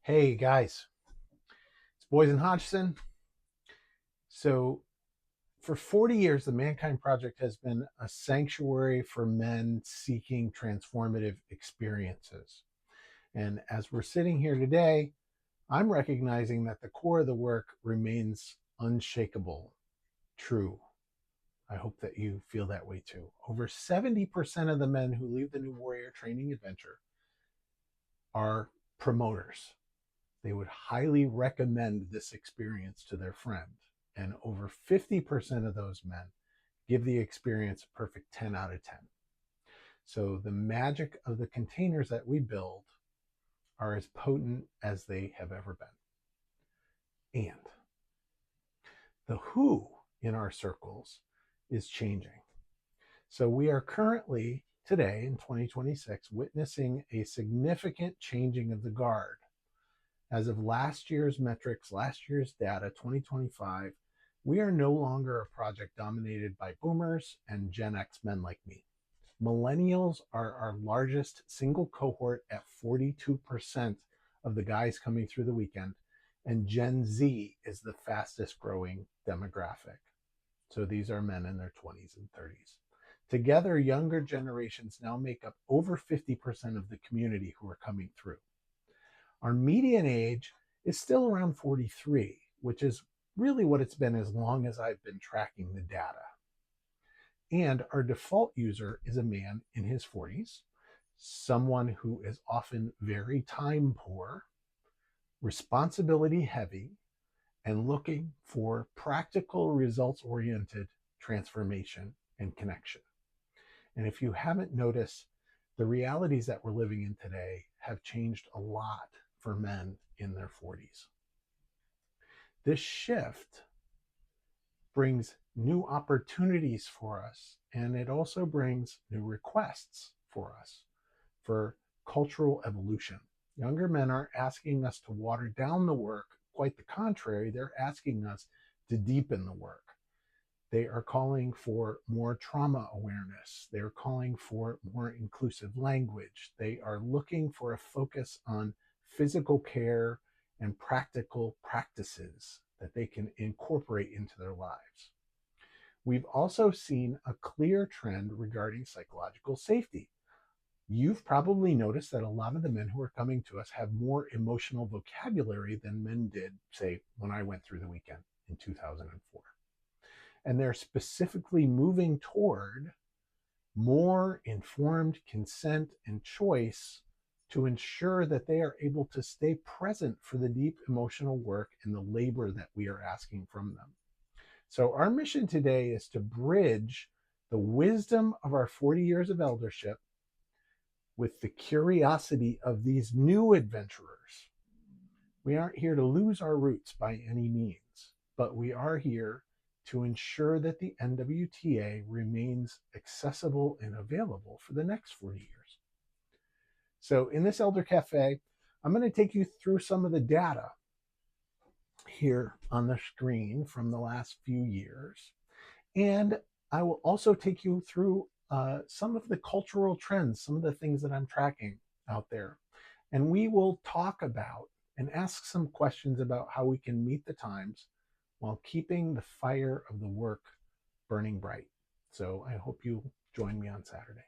Hey guys, it's Boysen Hodgson. So, for 40 years, the Mankind Project has been a sanctuary for men seeking transformative experiences. And as we're sitting here today, I'm recognizing that the core of the work remains unshakable, true. I hope that you feel that way too. Over 70% of the men who leave the New Warrior Training Adventure are promoters. They would highly recommend this experience to their friend. And over 50% of those men give the experience a perfect 10 out of 10. So the magic of the containers that we build are as potent as they have ever been. And the who in our circles is changing. So we are currently, today in 2026, witnessing a significant changing of the guard. As of last year's metrics, last year's data, 2025, we are no longer a project dominated by boomers and Gen X men like me. Millennials are our largest single cohort at 42% of the guys coming through the weekend, and Gen Z is the fastest growing demographic. So these are men in their 20s and 30s. Together, younger generations now make up over 50% of the community who are coming through. Our median age is still around 43, which is really what it's been as long as I've been tracking the data. And our default user is a man in his 40s, someone who is often very time poor, responsibility heavy, and looking for practical, results oriented transformation and connection. And if you haven't noticed, the realities that we're living in today have changed a lot for men in their 40s. This shift brings new opportunities for us, and it also brings new requests for us for cultural evolution. Younger men aren't asking us to water down the work, quite the contrary, they're asking us to deepen the work. They are calling for more trauma awareness. They're calling for more inclusive language. They are looking for a focus on physical care and practical practices that they can incorporate into their lives. We've also seen a clear trend regarding psychological safety. You've probably noticed that a lot of the men who are coming to us have more emotional vocabulary than men did, say, when I went through the weekend in 2004. And they're specifically moving toward more informed consent and choice to ensure that they are able to stay present for the deep emotional work and the labor that we are asking from them. So, our mission today is to bridge the wisdom of our 40 years of eldership with the curiosity of these new adventurers. We aren't here to lose our roots by any means, but we are here to ensure that the NWTA remains accessible and available for the next 40 years. So in this Elder Cafe, I'm going to take you through some of the data here on the screen from the last few years. And I will also take you through some of the cultural trends, some of the things that I'm tracking out there. And we will talk about and ask some questions about how we can meet the times while keeping the fire of the work burning bright. So I hope you join me on Saturday.